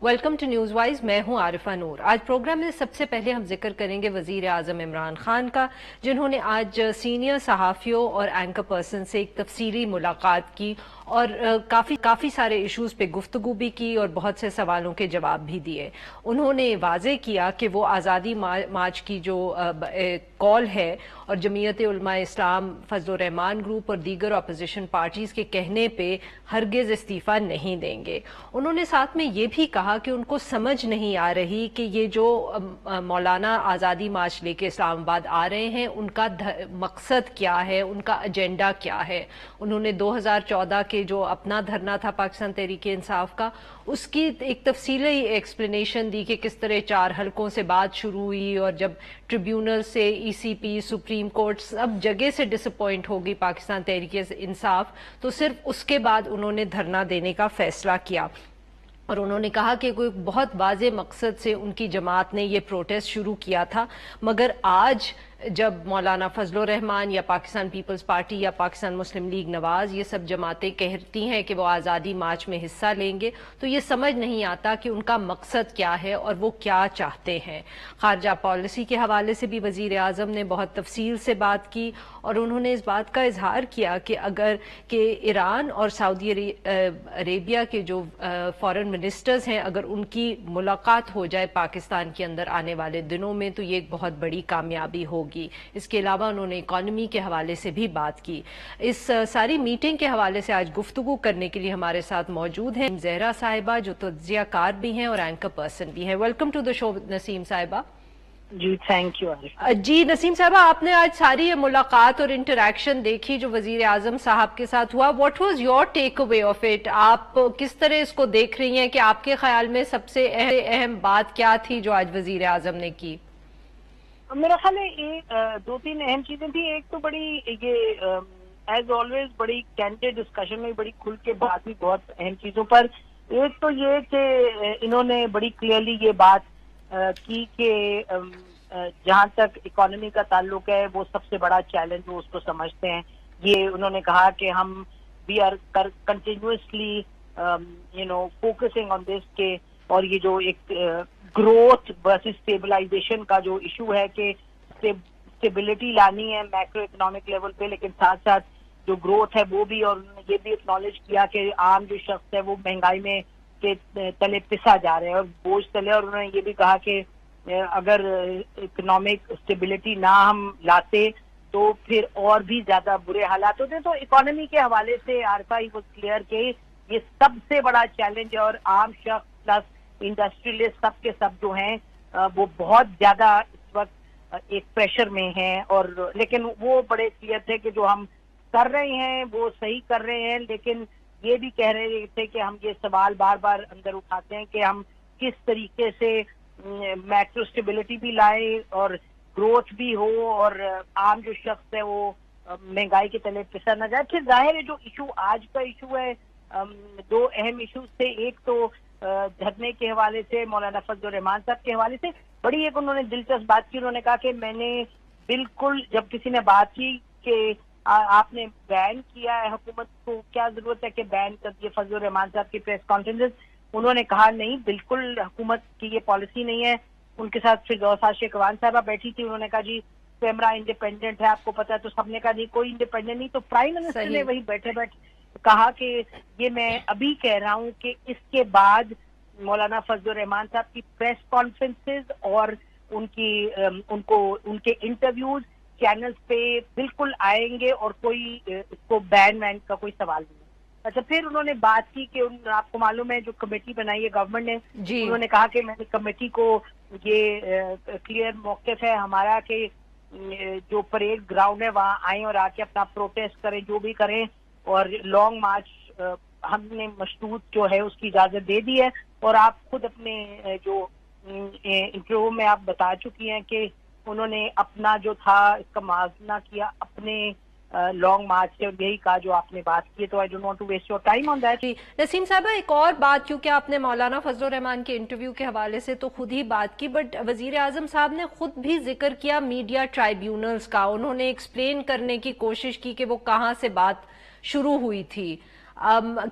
Welcome to news wise. मैं हूं आरिफा नूर। आज प्रोग्राम में सबसे पहले हम जिक्र करेंगे वजीर आजम इमरान खान का, जिन्होंने आज सीनियर सहाफ़ियों और एंकर पर्सन से एक तफसीली मुलाकात की और काफ़ी सारे इश्यूज़ पे गुफ्तगू भी की और बहुत से सवालों के जवाब भी दिए। उन्होंने वाज़े किया कि वो आज़ादी मार्च की जो कॉल है और जमीयत उलमा इस्लाम, फजल रहमान ग्रुप और दीगर अपोजिशन पार्टीज़ के कहने पे हरगिज़ इस्तीफ़ा नहीं देंगे। उन्होंने साथ में ये भी कहा कि उनको समझ नहीं आ रही कि ये जो मौलाना आज़ादी मार्च लेके इस्लामाबाद आ रहे हैं उनका मकसद क्या है, उनका एजेंडा क्या है। उन्होंने 2014 के जो अपना धरना था पाकिस्तान तहरीक इंसाफ का, उसकी एक तफसीली एक्सप्लेनेशन दी कि किस तरह 4 हलकों से बात शुरू हुई और जब ट्रिब्यूनल से ECP, सुप्रीम कोर्ट सब जगह से डिसअपॉइंट होगी पाकिस्तान तहरीक इंसाफ, तो सिर्फ उसके बाद उन्होंने धरना देने का फैसला किया। और उन्होंने कहा कि कोई बहुत वाज़ेह मकसद से उनकी जमात ने ये प्रोटेस्ट शुरू किया था, मगर आज जब मौलाना फजल रहमान या पाकिस्तान पीपल्स पार्टी या पाकिस्तान मुस्लिम लीग नवाज ये सब जमातें कहती हैं कि वो आज़ादी मार्च में हिस्सा लेंगे, तो ये समझ नहीं आता कि उनका मकसद क्या है और वो क्या चाहते हैं। खारजा पॉलिसी के हवाले से भी वज़ीर आज़म ने बहुत तफसील से बात की और उन्होंने इस बात का इजहार किया कि अगर कि ईरान और सऊदी अरेबिया के जो फॉरेन मिनिस्टर्स हैं, अगर उनकी मुलाकात हो जाए पाकिस्तान के अंदर आने वाले दिनों में, तो ये एक बहुत बड़ी कामयाबी होगी। इसके अलावा उन्होंने इकॉनमी के हवाले से भी बात की। इस सारी मीटिंग के हवाले से आज गुफ्तगू करने के लिए हमारे साथ मौजूद हैं ज़हरा साहिबा, जो तज्ज़िया कार भी हैं और एंकर पर्सन भी हैं। Welcome to the show Naseem Sahiba. जी थैंक यू। जी नसीम साहबा, आपने आज सारी ये मुलाकात और इंटरेक्शन देखी जो वजीर आजम साहब के साथ हुआ। What was your takeaway of it? आप किस तरह इसको देख रही हैं कि आपके ख्याल में सबसे अहम बात क्या थी जो आज वजीर आजम ने की? मेरा ख्याल है 2-3 अहम चीजें थी। एक तो बड़ी ये एज ऑलवेज बड़ी कैंडिड डिस्कशन में बड़ी खुल के बात हुई बहुत अहम चीजों पर। एक तो ये कि इन्होंने बड़ी क्लियरली ये बात की कि जहां तक इकोनॉमी का ताल्लुक है वो सबसे बड़ा चैलेंज वो उसको समझते हैं। ये उन्होंने कहा कि हम we are continuously focusing on this के, और ये जो एक ग्रोथ वर्सेस स्टेबलाइजेशन का जो इशू है कि स्टेबिलिटी लानी है मैक्रो इकोनॉमिक लेवल पे, लेकिन साथ साथ जो ग्रोथ है वो भी। और उन्होंने ये भी एक्नॉलेज किया कि आम जो शख्स है वो महंगाई में के तले पिसा जा रहे हैं और बोझ तले। और उन्होंने ये भी कहा कि अगर इकोनॉमिक स्टेबिलिटी ना हम लाते तो फिर और भी ज्यादा बुरे हालात होते। तो इकोनॉमी के हवाले से आरफा ही वो क्लियर कि ये सबसे बड़ा चैलेंज है और आम शख्स प्लस इंडस्ट्रियलिस्ट सब के सब जो हैं वो बहुत ज्यादा इस वक्त एक प्रेशर में हैं। और लेकिन वो बड़े क्लियर थे कि जो हम कर रहे हैं वो सही कर रहे हैं, लेकिन ये भी कह रहे थे कि हम ये सवाल बार बार अंदर उठाते हैं कि हम किस तरीके से मैक्रो स्टेबिलिटी भी लाएं और ग्रोथ भी हो और आम जो शख्स है वो महंगाई के तले पिसा न जाए। फिर जाहिर है जो इशू आज का इशू है, 2 अहम इशू से, एक तो धरने के हवाले से, मौलाना फजल रहमान साहब के हवाले से बड़ी एक उन्होंने दिलचस्प बात की। उन्होंने कहा कि मैंने बिल्कुल, जब किसी ने बात की कि आपने बैन किया है, हुकूमत को क्या जरूरत है कि बैन कर दिए फजल रहमान साहब की प्रेस कॉन्फ्रेंसेस, उन्होंने कहा नहीं, बिल्कुल हुकूमत की ये पॉलिसी नहीं है। उनके साथ फिरदौस आशिक अवान साहबा बैठी थी, उन्होंने कहा जी कैमरा इंडिपेंडेंट है, आपको पता है, तो सबने कहा नहीं कोई इंडिपेंडेंट नहीं। तो प्राइम मिनिस्टर ने वही बैठे बैठे कहा कि ये मैं अभी कह रहा हूं कि इसके बाद मौलाना फजल रहमान साहब की प्रेस कॉन्फ्रेंसेस और उनके इंटरव्यूज चैनल्स पे बिल्कुल आएंगे और कोई इसको बैन वैन का कोई सवाल नहीं है। अच्छा, फिर उन्होंने बात की कि आपको मालूम है जो कमेटी बनाई है गवर्नमेंट ने, उन्होंने कहा कि मैंने कमेटी को ये क्लियर मौक़िफ़ है हमारा कि जो परेड ग्राउंड है वहां आए और आके अपना प्रोटेस्ट करें, जो भी करें, और लॉन्ग मार्च हमने मशरूत जो है उसकी इजाजत दे दी है। और आप खुद अपने जो इंटरव्यू में आप बता चुकी हैं कि उन्होंने अपना जो था इसका मुआवजा किया अपने लॉन्ग मार्च से, यही कहा जो आपने बात की। तो I don't want to waste your time on that. Naseem Sahiba, एक और बात, क्योंकि आपने मौलाना फजल रहमान के इंटरव्यू के हवाले से तो खुद ही बात की, बट वजीर आजम साहब ने खुद भी जिक्र किया मीडिया ट्राइब्यूनल्स का। उन्होंने एक्सप्लेन करने की कोशिश की कि वो कहाँ से बात शुरू हुई थी।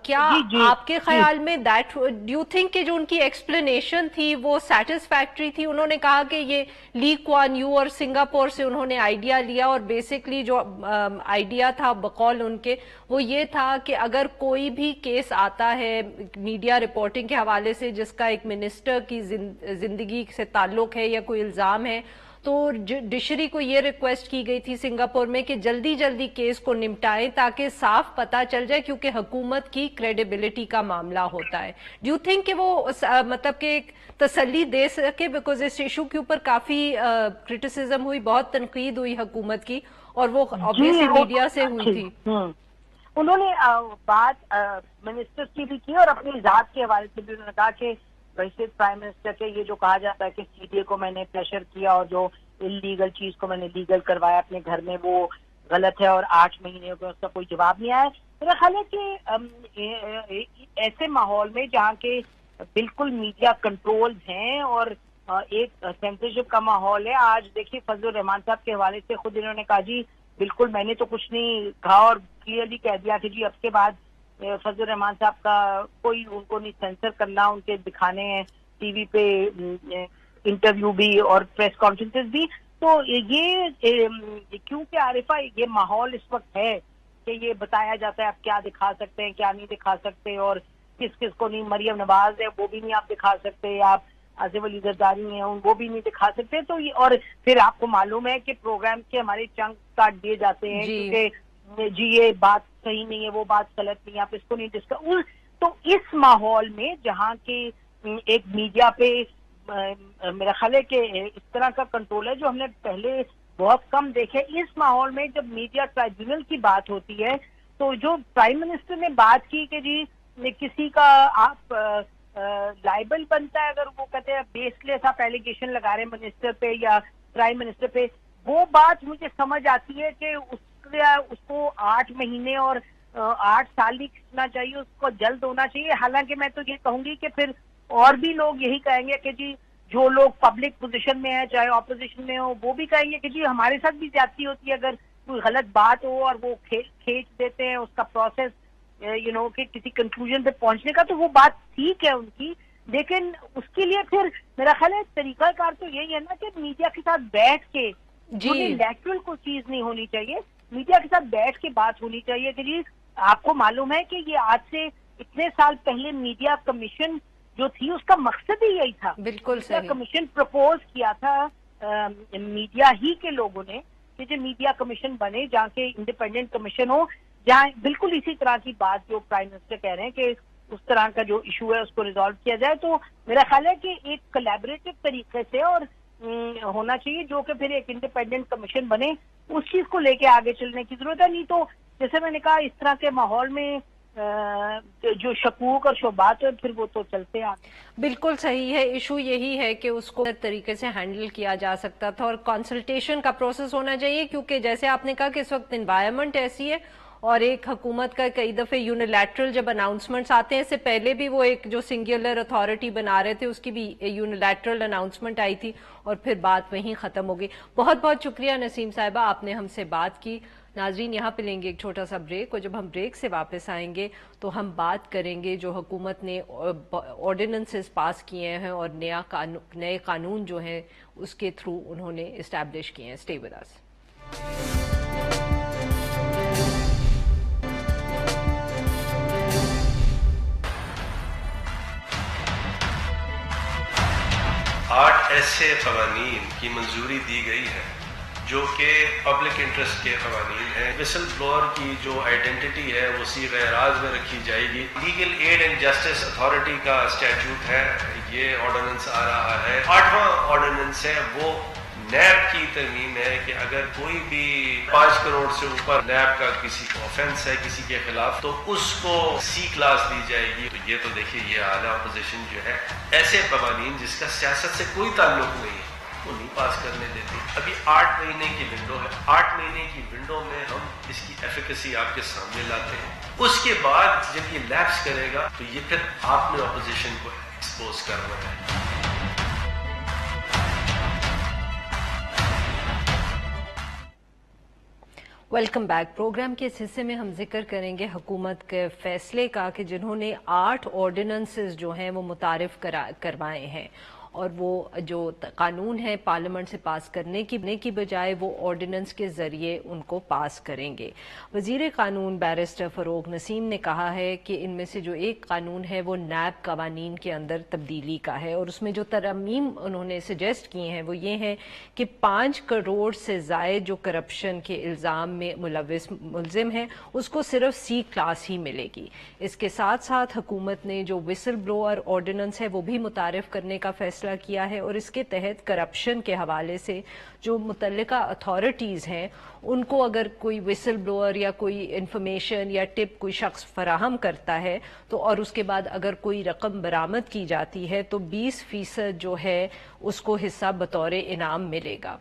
کیا آپ کے خیال میں ڈو یو تھنک کہ جو ان کی ایکسپلینیشن تھی وہ سیٹسفیکٹری تھی؟ انہوں نے کہا کہ یہ لی کوان یو اور سنگاپور سے انہوں نے آئیڈیا لیا، اور بیسکلی جو آئیڈیا تھا بقول ان کے وہ یہ تھا کہ اگر کوئی بھی کیس آتا ہے میڈیا رپورٹنگ کے حوالے سے جس کا ایک منسٹر کی زندگی سے تعلق ہے یا کوئی الزام ہے، تو جوڈیشری کو یہ ریکویسٹ کی گئی تھی سنگاپور میں کہ جلدی جلدی کیس کو نمٹائیں تاکہ صاف پتہ چل جائے، کیونکہ حکومت کی کریڈیبلٹی کا معاملہ ہوتا ہے۔ ڈو یو تھنک کہ وہ مطلب کہ ایک تسلی دے سکے؟ بیکاز اس ایشو کے اوپر کافی کرٹیسزم ہوئی، بہت تنقید ہوئی حکومت کی، اور وہ obviously میڈیا سے ہوئی تھی۔ انہوں نے بات منسٹر کی بھی کی اور اپنی ذات کے حوالے سے بھی انہوں نے کہا کہ ویسے پرائم منسٹر کے یہ جو کہا جاتا ہے کہ سی ڈی اے کو میں نے پریشر کیا اور جو انلیگل چیز کو میں نے لیگل کروایا اپنے گھر میں، وہ غلط ہے، اور 8 مہینے ہو گئے اس کا کوئی جواب نہیں آیا۔ میرا خیال ہے کہ ایسے ماحول میں جہاں کے بالکل میڈیا کنٹرول ہیں اور ایک سینسرشپ کا ماحول ہے، آج دیکھیے فضل الرحمان صاحب کے حوالے سے خود انہوں نے کہا جی بالکل میں نے تو کچھ نہیں کہا، اور کلیئرلی کہہ دیا کہ جی اب کے بعد فضل الرحمان صاحب کا کوئی ان کو نہیں سینسر کرنا، ان کے دکھانے ہیں ٹی وی پہ انٹرویو بھی اور پریس کانفرنسز بھی۔ تو یہ کیونکہ عارفہ یہ ماحول اس وقت ہے کہ یہ بتایا جاتا ہے آپ کیا دکھا سکتے ہیں کیا نہیں دکھا سکتے، اور کس کس کو نہیں، مریم نواز ہے وہ بھی نہیں آپ دکھا سکتے، آپ آصف علی زرداری ہیں وہ بھی نہیں دکھا سکتے۔ تو اور پھر آپ کو معلوم ہے کہ پروگرام کے ہمارے چنک کاٹ دیے جاتے ہیں کیونکہ جی یہ بات صحیح نہیں ہے، وہ بات غلط نہیں ہے، آپ اس کو نہیں ڈسکس۔ تو اس ماحول میں جہاں کہ ایک میڈیا پہ میرا خیال ہے کہ اس طرح کا کنٹرول ہے جو ہم نے پہلے بہت کم دیکھے، اس ماحول میں جب میڈیا ٹرائبیونل کی بات ہوتی ہے تو جو پرائم منسٹر نے بات کی کہ جی کسی کا آپ لائبل بنتا ہے اگر وہ کہتے ہیں بیس لیس آپ ایلیگیشن لگا رہے ہیں منسٹر پہ یا پرائم منسٹر پہ، وہ بات مجھے سمجھ آتی ہے کہ اس کو 8 مہینے اور 8 سال نہیں کھینچنا چاہیے، اس کو جلد ہونا چاہیے۔ حالانکہ میں تو یہ کہوں گی کہ پھر اور بھی لوگ یہی کہیں گے کہ جی جو لوگ پبلک پوزیشن میں ہیں چاہے اپوزیشن میں ہو وہ بھی کہیں گے کہ جی ہمارے ساتھ بھی زیادتی ہوتی ہے، اگر کوئی غلط بات ہو اور وہ کھینچ دیتے ہیں اس کا پروسیس کہ کسی کنکلوژن پہ پہنچنے کا، تو وہ بات ٹھیک ہے ان کی، لیکن اس کے لیے پھر میرا خیال ہے طریقہ کار تو یہی ہے نا کہ میڈیا کے ساتھ بیٹھ کے لیٹرل کوئی چیز نہیں ہونی چاہیے، میڈیا کے ساتھ بیٹھ کے بات ہونی چاہیے کہ جی آپ کو معلوم ہے کہ یہ آج سے اتنے سال پہلے میڈیا کمیشن جو تھی اس کا مقصد ہی یہی تھا، بالکل میڈیا کمیشن پرپوز کیا تھا میڈیا ہی کے لوگوں نے کہ جو میڈیا کمیشن بنے جہاں کے انڈیپینڈنٹ کمیشن ہو، جہاں بالکل اسی طرح کی بات جو پرائم منسٹر کہہ رہے ہیں کہ اس طرح کا جو ایشو ہے اس کو ریزالو کیا جائے۔ تو میرا خیال ہے کہ ایک کولیبریٹو طریقے سے اور ہونا چاہیے جو کہ پھر ایک انڈیپینڈنٹ کمیشن بنے، اس چیز کو لے کے آگے چلنے کی ضرورت ہے۔ نہیں تو جیسے میں نے کہا اس طرح کے ماحول میں جو شکوک اور شبہات ہیں پھر وہ تو چلتے آگے۔ بالکل صحیح ہے، ایشو یہی ہے کہ اس کو طریقے سے ہینڈل کیا جا سکتا تھا اور کنسلٹیشن کا پروسیس ہونا چاہیے، کیونکہ جیسے آپ نے کہا کہ اس وقت انوائرمنٹ ایسی ہے اور ایک حکومت کا کئی دفعے یونیلیٹرل جب اناؤنسمنٹس آتے ہیں، اس سے پہلے بھی وہ ایک جو سنگولر اتھارٹی بنا رہے تھے اس کی بھی یونیلیٹرل اناؤنسمنٹ آئی تھی اور پھر بات وہیں ختم ہو گئی۔ بہت بہت شکریہ نسیم صاحبہ، آپ نے ہم سے بات کی۔ ناظرین یہاں پہ لیں گے ایک چھوٹا سا بریک، اور جب ہم بریک سے واپس آئیں گے تو ہم بات کریں گے جو حکومت نے آرڈیننسز پاس کیے ہیں اور نئے قانون جو ہیں اس کے تھرو انہوں نے اسٹیبلش کیے ہیں۔ اسٹے ود اس۔ 8 ایسے قوانین کی منظوری دی گئی ہے جو کہ پبلک انٹرسٹ کے قوانین ہیں۔ وسل بلوئر کی جو آئیڈینٹی ہے وہ صیغہ اعراض میں رکھی جائے گی۔ Legal aid and justice authority کا اسٹیچوٹ ہے، یہ آرڈیننس آ رہا ہے۔ 8واں آرڈیننس ہے وہ نیب کی ترمیم ہے کہ اگر کوئی بھی 5 کروڑ سے اوپر نیب کا کسی کو آفینس ہے کسی کے خلاف تو اس کو سی کلاس دی جائے گی۔ تو یہ تو دیکھیے یہ اعلیٰ اپوزیشن جو ہے ایسے قوانین جس کا سیاست سے کوئی تعلق نہیں ہے وہ نہیں پاس کرنے دیتی۔ ابھی 8 مہینے کی ونڈو ہے، 8 مہینے کی ونڈو میں ہم اس کی ایفیکیسی آپ کے سامنے لاتے ہیں، اس کے بعد جب یہ لیپس کرے گا تو یہ پھر آپ نے اپوزیشن کو ایکسپوز کرنا ہے۔ Welcome back. प्रोग्राम के इस हिस्से में हम जिक्र करेंगे हुकूमत के फैसले का कि जिन्होंने 8 ऑर्डिनेंसेस जो हैं वो मुतारिफ करवाए हैं और वो जो कानून है पार्लियामेंट से पास करने की बजाय वो ऑर्डिनेंस के ज़रिए उनको पास करेंगे। वज़ीर कानून बैरिस्टर फ़रोग नसीम ने कहा है कि इनमें से जो एक कानून है वो नैब कवानीन के अंदर तब्दीली का है और उसमें जो तरमीम उन्होंने सजेस्ट किए हैं वो ये हैं कि 5 करोड़ से ज़ायद जो करप्शन के इल्ज़ाम में मुलज़िम हैं उसको सिर्फ C क्लास ही मिलेगी। इसके साथ साथ हुकूमत ने जो विसल ब्लोअर ऑर्डिनेंस है वो भी मुतारिफ करने का फैसला किया है और इसके तहत करप्शन के हवाले से जो मुतल्लिका अथॉरिटीज़ हैं उनको अगर कोई विसल ब्लोअर या कोई इंफॉर्मेशन या टिप कोई शख्स फराहम करता है तो और उसके बाद अगर कोई रकम बरामद की जाती है तो 20% जो है उसको हिस्सा बतौर इनाम मिलेगा।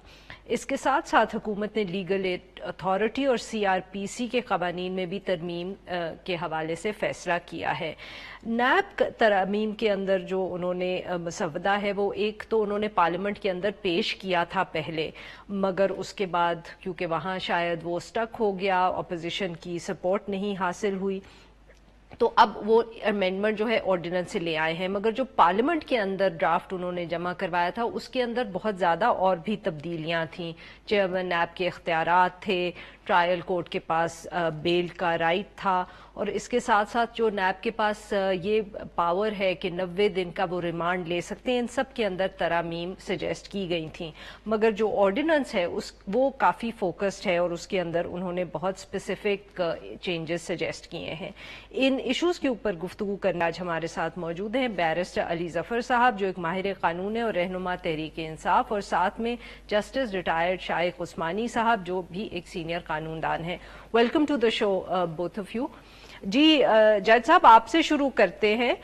इसके साथ साथ हुकूमत ने लीगल एड अथॉरिटी और CRPC के कवानीन में भी तरमीम के हवाले से फ़ैसला किया है। नैब तरमीम के अंदर जो उन्होंने मसवदा है वो एक तो उन्होंने पार्लियामेंट के अंदर पेश किया था पहले, मगर उसके बाद क्योंकि वहाँ शायद वो स्टक हो गया, अपोजिशन की सपोर्ट नहीं हासिल हुई, तो अब वो अमेंडमेंट जो है ऑर्डिनेंस से ले आए हैं। मगर जो पार्लियामेंट के अंदर ड्राफ्ट उन्होंने जमा करवाया था उसके अंदर बहुत ज़्यादा और भी तब्दीलियां थीं। चेयरमैन नैब के इख्तियारात थे, ट्रायल कोर्ट के पास बेल का राइट था और इसके साथ साथ जो नैब के पास ये पावर है कि 90 दिन का वो रिमांड ले सकते हैं, इन सब के अंदर तरामीम सजेस्ट की गई थी। मगर जो ऑर्डिनेंस है वो काफ़ी फोकस्ड है और उसके अंदर उन्होंने बहुत स्पेसिफिक चेंजेस सजेस्ट किए हैं। इन इश्यूज़ के ऊपर गुफ्तगू करने आज हमारे साथ मौजूद हैं बैरिस्टर अली ज़फ़र साहब जो एक माहिर कानून है और रहनुमा तहरीक इंसाफ, और साथ में जस्टिस रिटायर्ड शाइख उस्मानी साहब जो भी एक सीनियर कानूनदान है। Welcome to the show both of you. जी जज साहब आपसे शुरू करते हैं।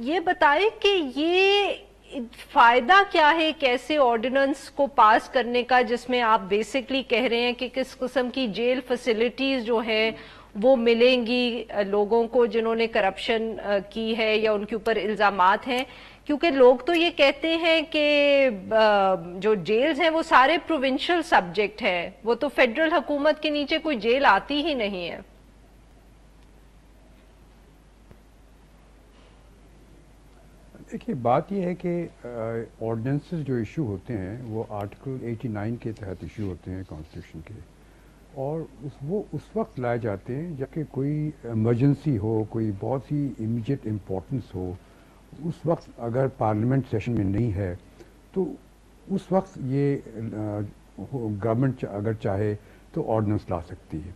ये बताएं कि ये फायदा क्या है कैसे ऑर्डिनेंस को पास करने का जिसमें आप बेसिकली कह रहे हैं कि किस किस्म की जेल फैसिलिटीज जो है वो मिलेंगी लोगों को जिन्होंने करप्शन की है या उनके ऊपर इल्जामात हैं, क्योंकि लोग तो ये कहते हैं कि जो जेल्स हैं वो सारे प्रोविंशियल सब्जेक्ट है, वो तो फेडरल हुकूमत के नीचे कोई जेल आती ही नहीं है। देखिए बात यह है कि ऑर्डिनेंसेस जो इशू होते हैं वो आर्टिकल 89 के तहत इशू होते हैं कॉन्स्टिट्यूशन के, और वो उस वक्त लाए जाते हैं जबकि कोई इमरजेंसी हो, कोई बहुत ही इमीडिएट इम्पोर्टेंस हो। उस वक्त अगर पार्लियामेंट सेशन में नहीं है तो उस वक्त ये गवर्नमेंट अगर चाहे तो ऑर्डिनेंस ला सकती है।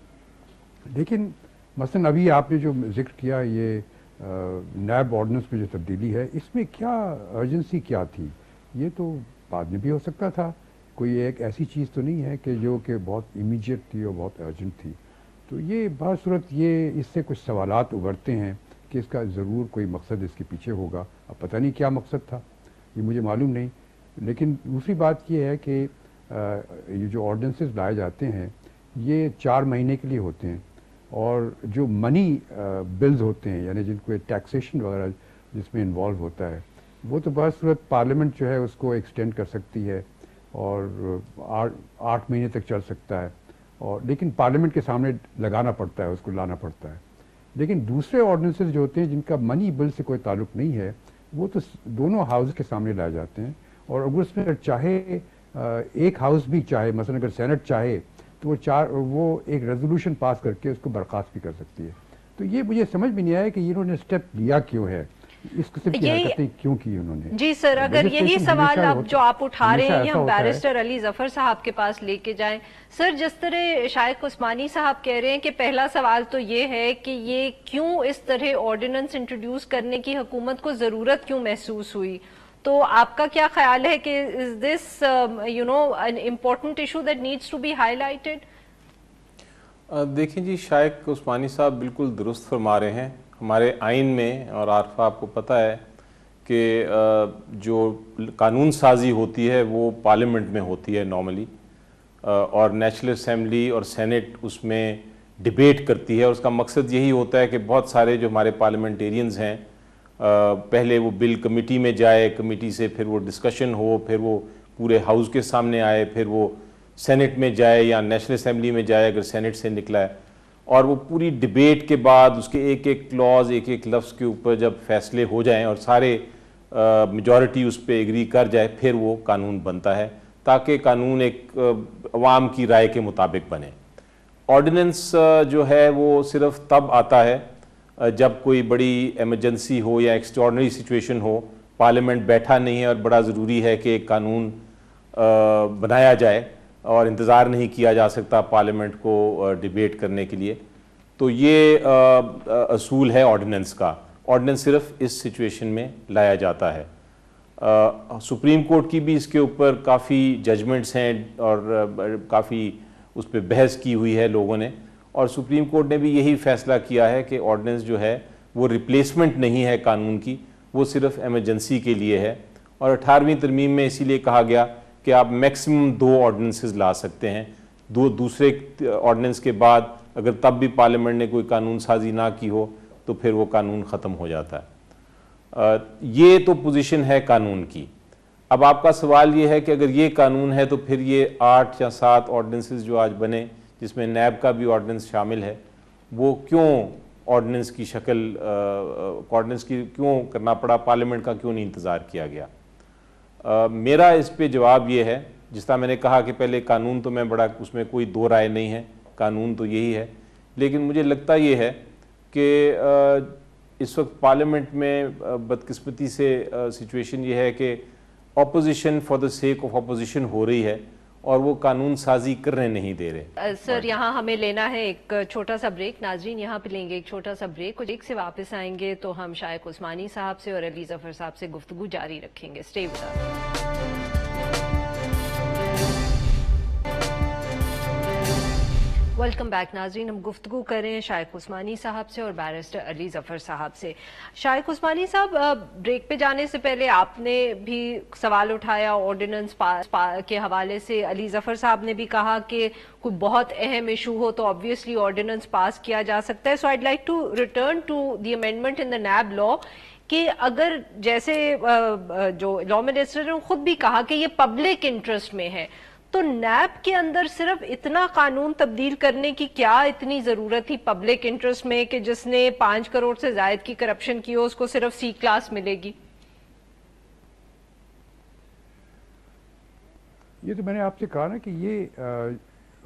लेकिन मसलन अभी आपने जो जिक्र किया ये नैब ऑर्डिनेंस में जो तब्दीली है, इसमें क्या अर्जेंसी क्या थी? ये तो बाद में भी हो सकता था, कोई एक ऐसी चीज़ तो नहीं है कि जो कि बहुत इमीडिएट थी और बहुत अर्जेंट थी। तो ये बात सूरत ये इससे कुछ सवालात उभरते हैं कि इसका ज़रूर कोई मकसद इसके पीछे होगा। अब पता नहीं क्या मकसद था, ये मुझे मालूम नहीं। लेकिन दूसरी बात ये है कि ये जो ऑर्डिनेंसेस लाए जाते हैं ये 4 महीने के लिए होते हैं, और जो मनी बिल्स होते हैं यानी जिनको टैक्सेशन वगैरह जिसमें इन्वॉल्व होता है वो तो बहुत सूरत पार्लियामेंट जो है उसको एक्सटेंड कर सकती है और 8 महीने तक चल सकता है, और लेकिन पार्लियामेंट के सामने लगाना पड़ता है, उसको लाना पड़ता है। लेकिन दूसरे ऑर्डिनेंसेस जो होते हैं जिनका मनी बिल से कोई ताल्लुक नहीं है वो तो दोनों हाउस के सामने लाए जाते हैं, और अगर उसमें चाहे एक हाउस भी चाहे, मसलन अगर सेनेट चाहे तो वो एक रेजोल्यूशन पास करके उसको बर्खास्त भी कर सकती है। तो ये मुझे समझ में नहीं आया कि इन्होंने स्टेप लिया क्यों है, इस किस्म की हरकतें क्यों की उन्होंने। जी सर, अगर यही सवाल अब जो आप उठा रहे हैं हम बैरिस्टर अली ज़फ़र साहब के पास लेके जाएं। सर, जिस तरह शाइख उस्मानी साहब कह रहे हैं कि पहला सवाल तो ये है कि ये क्यों इस तरह ऑर्डिनेंस इंट्रोड्यूस करने की हुकूमत को जरूरत क्यों महसूस हुई, तो आपका क्या ख्याल है कि is this an important issue that needs to be highlighted? देखिए जी, शाइख उस्मानी साहब बिल्कुल दुरुस्त फरमा रहे हैं। हमारे आइन में, और आरफा आपको पता है कि जो कानून साजी होती है वो पार्लियामेंट में होती है नॉर्मली, और नेशनल असेंबली और सेनेट उसमें डिबेट करती है, और उसका मकसद यही होता है कि बहुत सारे जो हमारे पार्लियामेंटेरियंस हैं पहले वो बिल कमेटी में जाए, कमेटी से फिर वो डिस्कशन हो, फिर वो पूरे हाउस के सामने आए, फिर वो سینٹ میں جائے یا نیشنل اسمبلی میں جائے اگر سینٹ سے نکلا ہے، اور وہ پوری ڈیبیٹ کے بعد اس کے ایک ایک کلوز ایک ایک لفظ کے اوپر جب فیصلے ہو جائیں اور سارے میجورٹی اس پہ ایگری کر جائے، پھر وہ قانون بنتا ہے تاکہ قانون ایک عوام کی رائے کے مطابق بنے۔ آرڈیننس جو ہے وہ صرف تب آتا ہے جب کوئی بڑی ایمرجنسی ہو یا ایکسٹراڈنری سچویشن ہو، پارلیمنٹ بیٹھا نہیں ہے اور بڑا ضروری ہے کہ ایک قانون بنایا جائے اور انتظار نہیں کیا جا سکتا پارلیمنٹ کو ڈیبیٹ کرنے کے لیے، تو یہ اصول ہے آرڈیننس کا۔ آرڈیننس صرف اس سچویشن میں لایا جاتا ہے۔ سپریم کورٹ کی بھی اس کے اوپر کافی ججمنٹس ہیں اور کافی اس پہ بحث کی ہوئی ہے لوگوں نے، اور سپریم کورٹ نے بھی یہی فیصلہ کیا ہے کہ آرڈیننس جو ہے وہ ریپلیسمنٹ نہیں ہے قانون کی، وہ صرف ایمرجنسی کے لیے ہے۔ اور 18ویں ترمیم میں اسی لیے کہا گیا کہ آپ میکسیمم 2 آرڈیننسز لا سکتے ہیں، دوسرے آرڈیننس کے بعد اگر تب بھی پارلیمنٹ نے کوئی قانون سازی نہ کی ہو تو پھر وہ قانون ختم ہو جاتا ہے۔ یہ تو پوزیشن ہے قانون کی۔ اب آپ کا سوال یہ ہے کہ اگر یہ قانون ہے تو پھر یہ 8 یا 7 آرڈیننسز جو آج بنے جس میں نیب کا بھی آرڈیننس شامل ہے، وہ کیوں آرڈیننس کی شکل آرڈیننس کی کیوں کرنا پڑا، پارلیمنٹ کا کیوں نہیں انتظار کیا گیا؟ میرا اس پہ جواب یہ ہے، جس طرح میں نے کہا کہ پہلے قانون تو میں بڑا اس میں کوئی دو رائے نہیں ہے، قانون تو یہی ہے، لیکن مجھے لگتا یہ ہے کہ اس وقت پارلیمنٹ میں بدقسمتی سے سچویشن یہ ہے کہ opposition for the sake of opposition ہو رہی ہے اور وہ قانون سازی کرنے نہیں دے رہے۔ سر یہاں ہمیں لینا ہے ایک چھوٹا سا بریک، ناظرین یہاں پہ لیں گے ایک چھوٹا سا بریک، اور ایک سے واپس آئیں گے تو ہم شائق عثمانی صاحب سے اور علی ظفر صاحب سے گفتگو جاری رکھیں گے۔ Stay with us. Welcome back ناظرین، ہم گفتگو کریں شائق عثمانی صاحب سے اور بیرسٹر علی ظفر صاحب سے۔ شائق عثمانی صاحب، بریک پہ جانے سے پہلے آپ نے بھی سوال اٹھایا آرڈیننس کے حوالے سے، علی ظفر صاحب نے بھی کہا کہ کوئی بہت اہم ایشو ہو تو obviously آرڈیننس پاس کیا جا سکتا ہے۔ سو I'd like to return to the amendment in the NAB law کہ اگر جیسے جو لا منسٹر نے خود بھی کہا کہ یہ پبلک انٹرسٹ میں ہے، تو نیب کے اندر صرف اتنا قانون تبدیل کرنے کی کیا اتنی ضرورت تھی پبلک انٹرسٹ میں کہ جس نے 5 کروڑ سے زائد کی کرپشن کی ہو اس کو صرف C کلاس ملے گی؟ یہ تو میں نے آپ سے کہا نا کہ یہ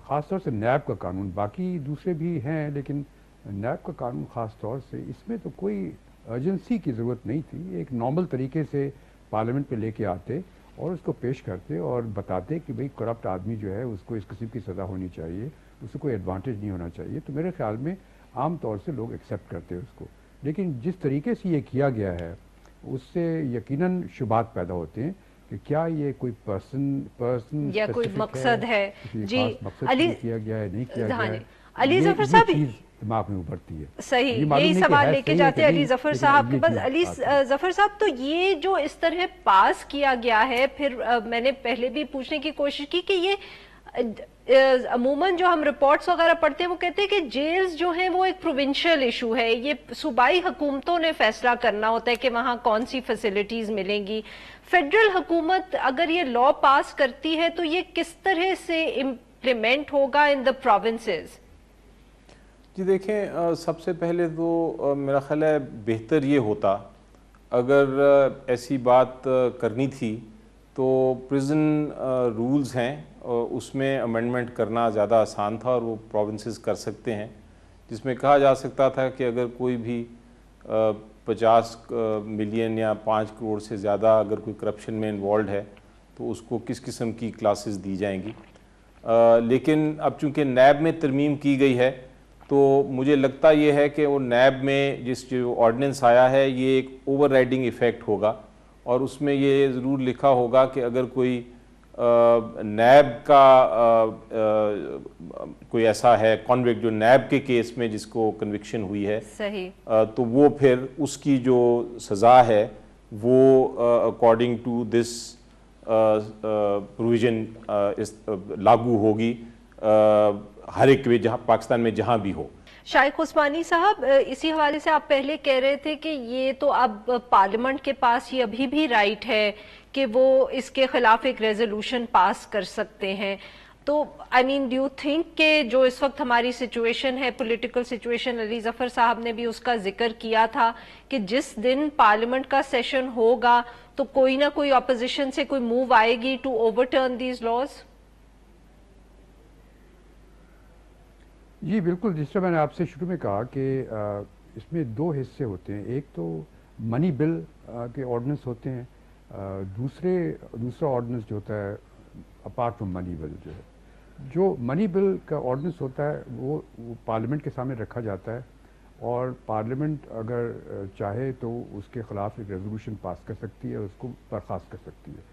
خاص طور سے نیب کا قانون، باقی دوسرے بھی ہیں لیکن نیب کا قانون خاص طور سے اس میں تو کوئی ایجنسی کی ضرورت نہیں تھی۔ ایک نارمل طریقے سے پارلیمنٹ پہ لے کے آتے اور اس کو پیش کرتے اور بتاتے کہ بھئی کرپٹ آدمی جو ہے اس کو اس قسم کی سزا ہونی چاہیے، اس کو کوئی ایڈوانٹیج نہیں ہونا چاہیے، تو میرے خیال میں عام طور سے لوگ ایکسیپٹ کرتے اس کو۔ لیکن جس طریقے سے یہ کیا گیا ہے اس سے یقیناً شبہات پیدا ہوتے ہیں کہ کیا یہ کوئی پرسن یا کوئی مقصد ہے، جی مقصد کیا گیا ہے نہیں کیا گیا ہے، علی ظفر صاحب دماغ میں ابھرتی ہے۔ صحیح، یہی سوال لے کے جاتے ہیں علی ظفر صاحب کے پاس۔ علی ظفر صاحب، تو یہ جو اس طرح پاس کیا گیا ہے، پھر میں نے پہلے بھی پوچھنے کی کوشش کی کہ یہ عموماً جو ہم رپورٹس وغیرہ پڑھتے ہیں وہ کہتے ہیں کہ جیلز جو ہیں وہ ایک پروونشل ایشو ہے، یہ صوبائی حکومتوں نے فیصلہ کرنا ہوتا ہے کہ وہاں کون سی فیسلٹیز ملیں گی۔ فیڈرل حکومت اگر یہ لا پاس کرتی ہے تو یہ کس طرح سے امپلیمنٹ ہوگا ان دا پروونسز؟ جی دیکھیں، سب سے پہلے تو میرا خیال ہے بہتر یہ ہوتا اگر ایسی بات کرنی تھی تو پریزن رولز ہیں اس میں امینڈمنٹ کرنا زیادہ آسان تھا اور وہ پروونسز کر سکتے ہیں، جس میں کہا جا سکتا تھا کہ اگر کوئی بھی 50 ملین یا 5 کروڑ سے زیادہ اگر کوئی کرپشن میں انوالوڈ ہے تو اس کو کس قسم کی کلاسز دی جائیں گی۔ لیکن اب چونکہ نیب میں ترمیم کی گئی ہے تو مجھے لگتا یہ ہے کہ وہ نیب میں جس جو آرڈیننس آیا ہے یہ ایک اوور رائڈنگ ایفیکٹ ہوگا، اور اس میں یہ ضرور لکھا ہوگا کہ اگر کوئی نیب کا کوئی ایسا ہے کنوکٹ جو نیب کے کیس میں جس کو کنوکشن ہوئی ہے، تو وہ پھر اس کی جو سزا ہے وہ اکارڈنگ ٹو دس پروویژن لاگو ہوگی ہر ایک جہاں پاکستان میں جہاں بھی ہو۔ شائق عثمانی صاحب، اسی حوالے سے آپ پہلے کہہ رہے تھے کہ یہ تو اب پارلیمنٹ کے پاس یہ ابھی بھی رائٹ ہے کہ وہ اس کے خلاف ایک ریزولوشن پاس کر سکتے ہیں۔ तो I mean do you think कि जो इस वक्त हमारी सिचुएशन है, पॉलिटिकल सिचुएशन, अली जफर साहब ने भी उसका जिक्र किया था कि जिस दिन पार्लियामेंट का सेशन होगा तो कोई ना कोई ऑपोजिशन से कोई मूव आएगी टू ओवरटर्न दीज लॉज? जी बिल्कुल, जिस तरह मैंने आपसे शुरू में कहा कि इसमें दो हिस्से होते हैं। एक तो मनी बिल के ऑर्डिनेंस होते हैं, दूसरा ऑर्डिनेंस जो होता है अपार्ट फ्रॉम मनी बिल, जो मनी बिल का ऑर्डिनेंस होता है वो पार्लियामेंट के सामने रखा जाता है और पार्लियामेंट अगर चाहे तो उसके ख़िलाफ़ एक रेजोल्यूशन पास कर सकती है और उसको बर्खास्त कर सकती है,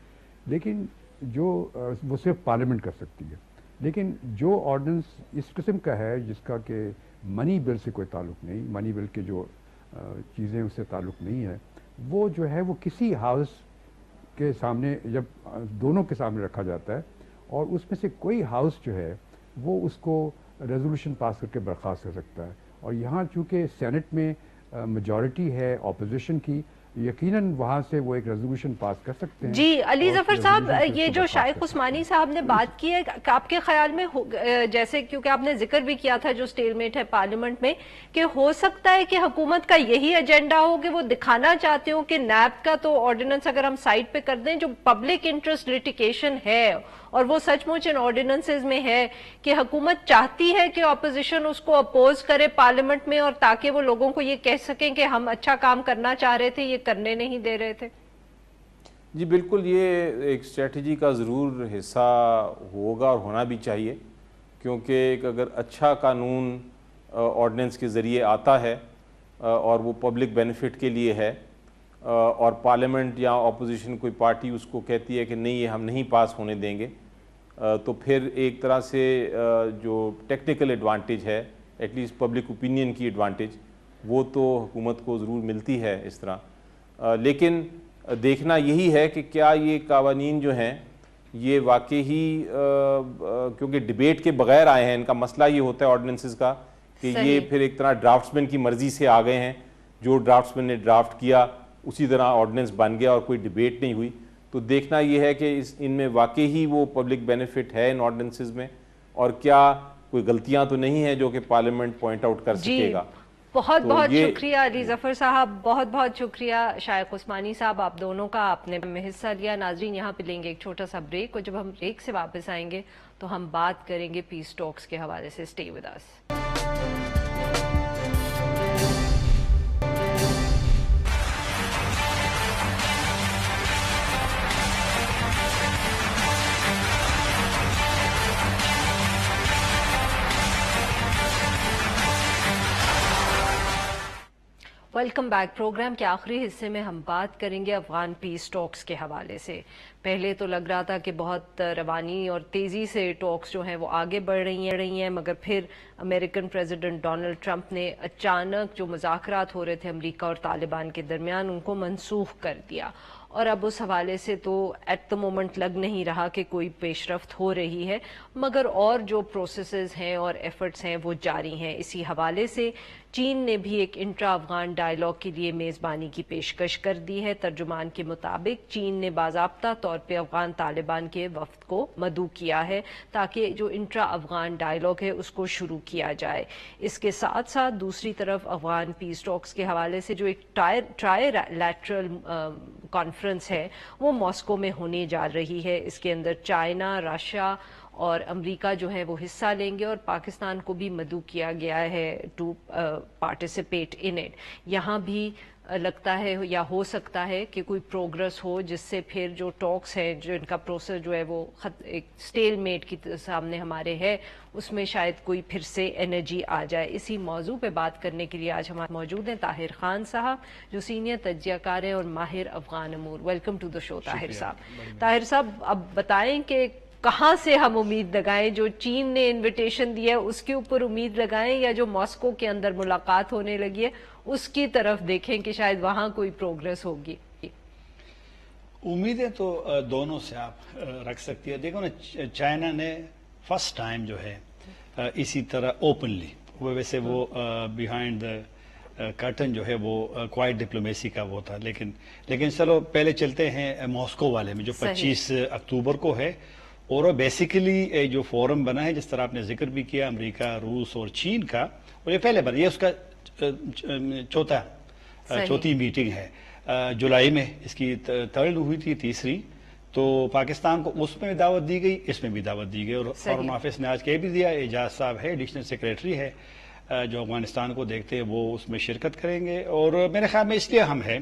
लेकिन जो वो सिर्फ पार्लियामेंट कर सकती है। लेकिन जो ऑर्डिनेंस इस किस्म का है जिसका कि मनी बिल से कोई ताल्लुक़ नहीं, मनी बिल के जो चीज़ें उससे ताल्लुक़ नहीं है, वो जो है वो किसी हाउस के सामने, जब दोनों के सामने रखा जाता है और उसमें से कोई हाउस जो है वो उसको रेजोल्यूशन पास करके बर्खास्त कर सकता है। और यहाँ चूँकि सेनेट में मेजॉरिटी है अपोजिशन की, यकीनन वहाँ से वो एक रेजोल्यूशन पास कर सकते हैं। जी अली जफर साहब, ये जो शाइख उस्मानी साहब ने बात की है, आपके ख्याल में जैसे क्योंकि आपने जिक्र भी किया था जो स्टेलमेट है पार्लियामेंट में, कि हो सकता है कि हुकूमत का यही एजेंडा हो कि वो दिखाना चाहते हो कि नैब का तो ऑर्डिनेंस अगर हम साइड पे कर दें, जो पब्लिक इंटरेस्ट लिटिगेशन है और वो सचमुच इन ऑर्डिनेंसेज में है कि हुकूमत चाहती है कि ऑपोजिशन उसको अपोज करे पार्लियामेंट में, और ताकि वो लोगों को ये कह सकें कि हम अच्छा काम करना चाह रहे थे, ये करने नहीं दे रहे थे। जी बिल्कुल, ये एक स्ट्रेटजी का ज़रूर हिस्सा होगा और होना भी चाहिए, क्योंकि एक अगर अच्छा कानून ऑर्डिनेंस के ज़रिए आता है और वो पब्लिक बेनिफिट के लिए है और पार्लियामेंट या अपोजिशन कोई पार्टी उसको कहती है कि नहीं ये हम नहीं पास होने देंगे, तो फिर एक तरह से जो टेक्निकल एडवांटेज है, एटलीस्ट पब्लिक ओपिनियन की एडवांटेज, वो तो हुकूमत को ज़रूर मिलती है इस तरह। लेकिन देखना यही है कि क्या ये कावानीन जो हैं ये वाकई ही क्योंकि डिबेट के बगैर आए हैं, इनका मसला ये होता है ऑर्डिनेंसेस का कि ये फिर एक तरह ड्राफ्ट्समैन की मर्ज़ी से आ गए हैं, जो ड्राफ्ट्समैन ने ड्राफ्ट किया उसी तरह ऑर्डिनेंस बन गया और कोई डिबेट नहीं हुई। तो देखना यह है कि इनमें वाकई ही वो पब्लिक बेनिफिट है इन ऑर्डिनेंसेस में, और क्या कोई गलतियां तो नहीं है जो कि पार्लियामेंट पॉइंट आउट कर सकेगा। बहुत बहुत शुक्रिया अली जफर साहब, बहुत बहुत शुक्रिया शाइख उस्मानी साहब, आप दोनों का आपने में हिस्सा लिया। नाजरीन, यहाँ पे लेंगे एक छोटा सा ब्रेक, और जब हम ब्रेक से वापस आएंगे तो हम बात करेंगे पीस टॉक्स के हवाले से। Stay with us. Welcome back. Program के आखिरी हिस्से में हम बात करेंगे अफगान पीस टॉक्स के हवाले से। पहले तो लग रहा था कि बहुत रवानी और तेज़ी से टॉक्स जो हैं वो आगे बढ़ रही हैं, मगर फिर अमेरिकन प्रेसिडेंट डोनाल्ड ट्रंप ने अचानक जो मुज़ाकरात हो रहे थे अमेरिका और तालिबान के दरमियान, उनको मनसूख कर दिया, और अब उस हवाले से तो एट द मोमेंट लग नहीं रहा कि कोई पेशरफ्त हो रही है, मगर और जो प्रोसेसेस हैं और एफर्ट्स हैं वो जारी हैं। इसी हवाले से चीन ने भी एक इंट्रा अफगान डायलॉग के लिए मेज़बानी की पेशकश कर दी है। तर्जुमान के मुताबिक चीन ने बाज़ाब्ता तौर पे अफगान तालिबान के वफ्द को मदऊ किया है ताकि जो इंट्रा अफगान डायलॉग है उसको शुरू किया जाए। इसके साथ साथ दूसरी तरफ अफगान पीस टॉक्स के हवाले से जो एक ट्रायलैटरल कॉन्फ्रेंस है वो मॉस्को में होने जा रही है। इसके अंदर चाइना, रशिया और अमेरिका जो है वो हिस्सा लेंगे, और पाकिस्तान को भी मदऊ किया गया है टू पार्टिसिपेट इन इट। यहाँ भी लगता है या हो सकता है कि कोई प्रोग्रेस हो जिससे फिर जो टॉक्स हैं, जो इनका प्रोसेस जो है वो एक स्टेलमेट की सामने हमारे है, उसमें शायद कोई फिर से एनर्जी आ जाए। इसी मौजू पे बात करने के लिए आज हमारे मौजूद हैं ताहिर खान साहब, जो सीनियर तज्जियाकार हैं और माहिर अफगान अमूर। Welcome to the show Tahir साहब। ताहिर साहब, अब बताएं कि कहाँ से हम उम्मीद लगाएं? जो चीन ने इनविटेशन दिया है उसके ऊपर उम्मीद लगाएं, या जो मॉस्को के अंदर मुलाकात होने लगी है उसकी तरफ देखें कि शायद वहां कोई प्रोग्रेस होगी? उम्मीदें तो दोनों से आप रख सकती है। देखो ना, चाइना ने फर्स्ट टाइम जो है इसी तरह ओपनली, वैसे वो बिहाइंड द कर्टन जो है वो क्वाइट डिप्लोमेसी का वो था, लेकिन चलो पहले चलते हैं मॉस्को वाले में जो 25 अक्टूबर को है। اور بیسیکلی جو فورم بنا ہے جس طرح آپ نے ذکر بھی کیا امریکہ روس اور چین کا، اور یہ پہلے بنا، یہ اس کا چوتھی میٹنگ ہے، جولائی میں اس کی تھرڈ ہوئی تھی، تیسری، تو پاکستان کو اس میں بھی دعوت دی گئی، اس میں بھی دعوت دی گئی، اور فارن آفس نے آج کہہ بھی دیا، اعجاز صاحب ہے ایڈیشنل سیکریٹری ہے جو افغانستان کو دیکھتے ہیں، وہ اس میں شرکت کریں گے۔ اور میرے خیال میں اس لیے ہم ہے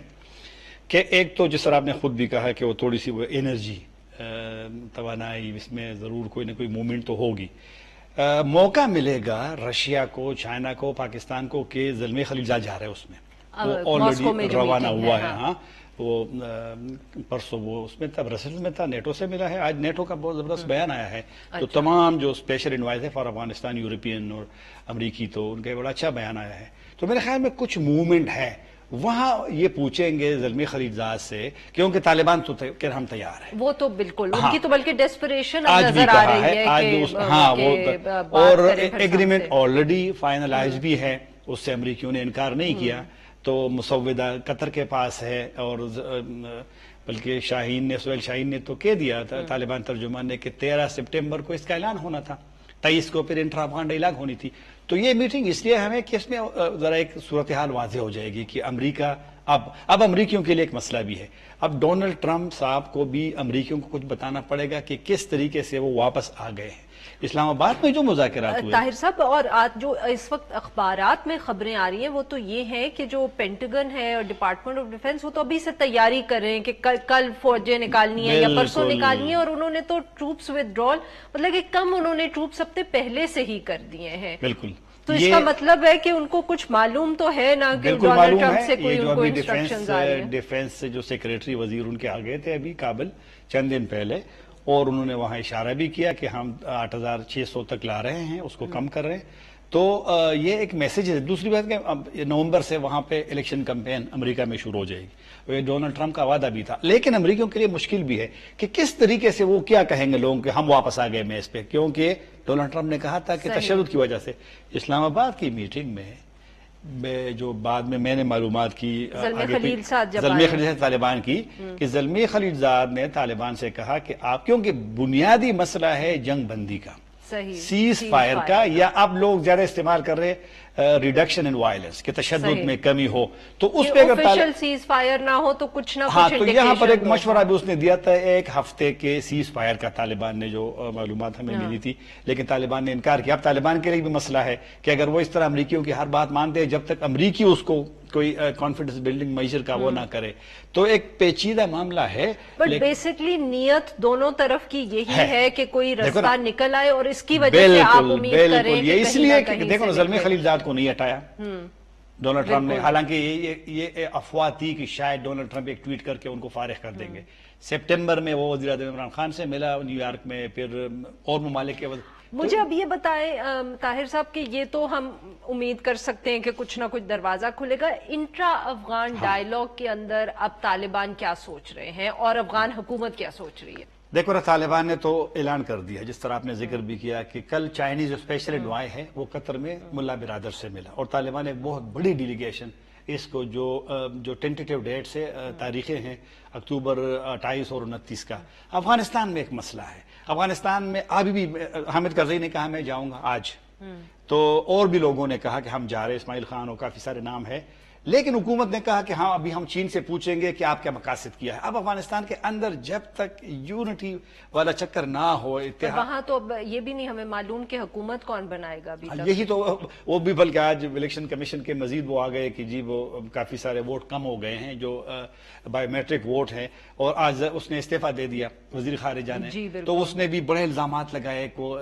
کہ ایک تو جس طرح آپ نے خود بھی کہا کہ وہ تھوڑی سی وہ انرجی توانائی، اس میں ضرور کوئی نہ کوئی موومنٹ تو ہوگی، موقع ملے گا رشیا کو، چائنا کو، پاکستان کو کہ زلمے خلیلزاد جا رہے ہیں، اس میں وہ آلریڈی روانہ ہوا ہے، ہاں وہ پرسوں وہ اس میں تھا، برسلز میں تھا، نیٹو سے ملا ہے، آج نیٹو کا بہت زبردست بیان آیا ہے، تو تمام جو اسپیشل انوائز ہے فار افغانستان، یورپین اور امریکی، تو ان کا بڑا اچھا بیان آیا ہے۔ تو میرے خیال میں کچھ موومنٹ ہے وہاں، یہ پوچھیں گے زلمی خلیلزاد سے کیونکہ طالبان تو کہ ہم تیار ہیں، وہ تو بالکل ان کی تو بلکہ ڈیسپریشن آج بھی نظر آ کہا رہی ہے، آج ہاں وہ، اور ایگریمنٹ آلریڈی فائنلائز بھی ہے، اس سے امریکیوں نے انکار نہیں کیا، تو مسودہ قطر کے پاس ہے، اور بلکہ سہیل شاہین نے تو کہہ دیا تھا طالبان ترجمان نے کہ 13 ستمبر کو اس کا اعلان ہونا تھا، 23 کو پھر انٹرا افغان ڈائیلاگ ہونی تھی۔ تو یہ میٹنگ اس لیے ہمیں کہ اس میں ذرا ایک صورتحال واضح ہو جائے گی کہ امریکہ اب امریکیوں کے لیے ایک مسئلہ بھی ہے، اب ڈونلڈ ٹرمپ صاحب کو بھی امریکیوں کو کچھ بتانا پڑے گا کہ کس طریقے سے وہ واپس آ گئے ہیں۔ اسلام آباد میں جو مذاکرات ہوئے، طاہر صاحب، اور آج جو اس وقت اخبارات میں خبریں آ رہی ہیں وہ تو یہ ہیں کہ جو پینٹاگن ہے اور ڈپارٹمنٹ آف ڈیفنس وہ تو ابھی سے تیاری کر رہے ہیں کہ کل فوجیں نکالنی ہے یا پرسوں نکالنی ہے، اور انہوں نے تو ٹروپس ودرول، مطلب کہ کم انہوں نے ٹروپس اپنے پہلے سے ہی کر دیے ہیں۔ بالکل، تو اس کا مطلب ہے کہ ان کو کچھ معلوم تو ہے نا کہ ڈونلڈ ٹرمپ سے کوئی ان کو انسٹرکشنز آ رہے ہیں۔ ڈیفنس سے جو سیکریٹری وزیر ان کے آ گئے تھے ابھی کابل چند دن پہلے، اور انہوں نے وہاں اشارہ بھی کیا کہ ہم 8600 تک لا رہے ہیں، اس کو کم کر رہے ہیں، تو یہ ایک میسج ہے۔ دوسری بات کہ نومبر سے وہاں پہ الیکشن کمپین امریکہ میں شروع ہو جائے گی، یہ ڈونلڈ ٹرمپ کا وعدہ بھی تھا، لیکن امریکیوں کے لیے مشکل بھی ہے کہ کس طریقے سے وہ کیا کہیں گے لوگوں کہ ہم واپس آ گئے میز پہ، کیونکہ ڈونلڈ ٹرمپ نے کہا تھا کہ تشدد کی وجہ سے۔ اسلام آباد کی میٹنگ میں جو بعد میں نے معلومات کی زلمی خلیلزاد طالبان کی، کہ زلمی خلیلزاد نے طالبان سے کہا کہ آپ، کیونکہ بنیادی مسئلہ ہے جنگ بندی کا، سیز فائر کا، یا اب لوگ زیادہ استعمال کر رہے ریڈکشن ان وائلنس کہ تشدد میں کمی ہو، تو اس پہ اگر آفیشل سیز فائر نہ ہو تو کچھ نہ ہاں، کچھ تو یہاں پر ایک مشورہ بھی اس نے دیا تھا ایک ہفتے کے سیز فائر کا، طالبان نے جو معلومات ہمیں ملی تھی، لیکن طالبان نے انکار کیا۔ اب طالبان کے لیے بھی مسئلہ ہے کہ اگر وہ اس طرح امریکیوں کی ہر بات مانتے ہیں، جب تک امریکی اس کو کوئی کانفیڈنس بلڈنگ میجر کا وہ نہ کرے، تو ایک پیچیدہ معاملہ ہے۔ بٹ بیسکلی نیت دونوں طرف کی یہی ہے کہ کوئی رستہ نکل آئے، اور اس کی وجہ سے آپ امید کریں کہ یہ اس لیے کہ دیکھو زلمی خلیلزاد کو نہیں ہٹایا ڈونلڈ ٹرمپ نے، حالانکہ یہ افواہ تھی کہ شاید ڈونلڈ ٹرمپ ایک ٹویٹ کر کے ان کو فارغ کر دیں گے۔ سپٹمبر میں وہ وزیر اعظم عمران خان سے ملا نیو یارک میں، پھر اور ممالک کے مجھے اب یہ بتائیں طاہر صاحب کہ یہ تو ہم امید کر سکتے ہیں کہ کچھ نہ کچھ دروازہ کھلے گا، انٹرا افغان ڈائیلاگ کے اندر اب طالبان کیا سوچ رہے ہیں اور افغان حکومت کیا سوچ رہی ہے؟ دیکھو نا، طالبان نے تو اعلان کر دیا، جس طرح آپ نے ذکر بھی کیا کہ کل چائنیز اسپیشل انوائے ہے وہ قطر میں ملا برادر سے ملا، اور طالبان ایک بہت بڑی ڈیلیگیشن اس کو جو ٹینٹیٹیو ڈیٹ سے تاریخیں ہیں اکتوبر 28 اور 29 کا۔ افغانستان میں ایک مسئلہ ہے، افغانستان میں ابھی بھی حامد کرزئی نے کہا میں جاؤں گا آج، تو اور بھی لوگوں نے کہا کہ ہم جا رہے، اسماعیل خان اور کافی سارے نام ہے، لیکن حکومت نے کہا کہ ہاں ابھی ہم چین سے پوچھیں گے کہ آپ کیا مقاصد کیا ہے۔ اب افغانستان کے اندر جب تک یونٹی والا چکر نہ ہو، اتحاد، وہاں تو اب یہ بھی نہیں ہمیں معلوم کہ حکومت کون بنائے گا ابھی تک۔ یہی تو وہ بھی، بلکہ آج الیکشن کمیشن کے مزید وہ آ گئے کہ جی وہ کافی سارے ووٹ کم ہو گئے ہیں جو بایو میٹرک ووٹ ہیں، اور آج اس نے استعفیٰ دے دیا وزیر خارجہ نے، تو اس نے بھی بڑے الزامات لگائے کو،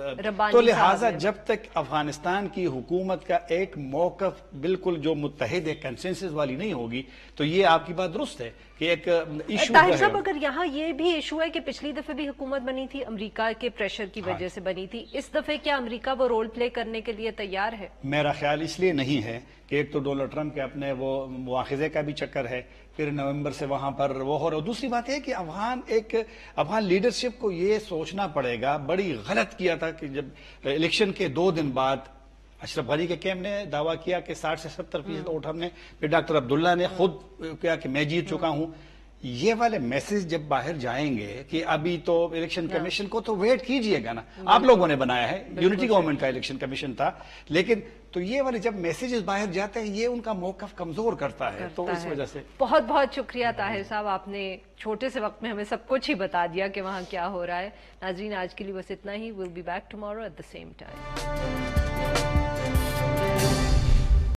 تو لہٰذا جب تک افغانستان کی حکومت کا ایک موقف بالکل جو متحد ہے، کنسنسس والی نہیں ہوگی، تو یہ آپ کی بات درست ہے کہ ایک ایشو طاہر صاحب اگر یہاں یہ بھی ایشو ہے کہ پچھلی دفعہ بھی حکومت بنی تھی امریکہ کے پریشر کی وجہ سے بنی تھی، اس دفعہ کیا امریکہ وہ رول پلے کرنے کے لیے تیار ہے؟ میرا خیال اس لیے نہیں ہے کہ ایک تو ڈونلڈ ٹرمپ کے اپنے وہ مواخذے کا بھی چکر ہے، پھر نومبر سے وہاں پر وہ ہو رہا ہے، دوسری بات ہے کہ افغان لیڈرشپ کو یہ سوچنا پڑے گا، بڑی غلط کیا تھا کہ جب الیکشن کے 2 دن بعد اشرف غنی کے کیمپ نے دعویٰ کیا کہ 60 سے 70% ووٹ ہم نے، پھر ڈاکٹر عبداللہ نے خود کیا کہ میں جیت چکا ہوں، ये वाले मैसेज जब बाहर जाएंगे कि अभी तो इलेक्शन कमीशन को तो वेट कीजिएगा ना, आप लोगों ने बनाया है, यूनिटी गवर्नमेंट का इलेक्शन कमीशन था, लेकिन तो ये वाले जब मैसेजेस बाहर जाते हैं ये उनका मौकफ कमजोर करता है, तो इस वजह से बहुत बहुत शुक्रिया ताहिर साहब, आपने छोटे से वक्त में हमें सब कुछ ही बता दिया कि वहाँ क्या हो रहा है। नाज़रीन, आज के लिए बस इतना ही। Will be back tomorrow at the same time.